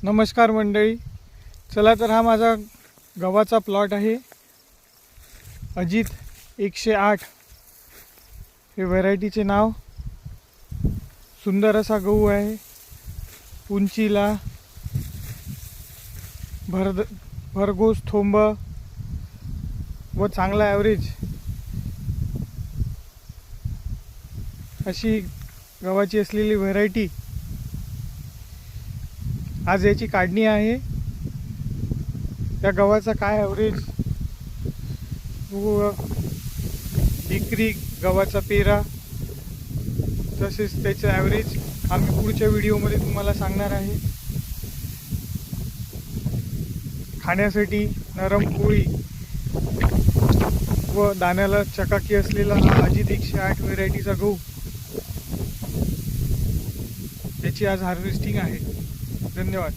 नमस्कार मंडळी, चला तर हा माझा गव्हाचा प्लॉट आहे. अजित 108 हे व्हरायटीचे नाव. सुंदर असा गहू आहे. उंचीला भरघोस थोंब व चांगला ॲव्हरेज अशी गव्हाची असलेली व्हरायटी. आज याची काढणी आहे. या गव्हाचा काय ॲव्हरेज व एकरी गव्हाचा पेरा तसेच त्याचं ॲव्हरेज आम्ही पुढच्या व्हिडिओमध्ये तुम्हाला सांगणार आहे. खाण्यासाठी नरम पोळी व दाण्याला चकाकी असलेला हा अजित 108 व्हेरायटीचा गहू. याची आज हार्वेस्टिंग आहे. धन्यवाद.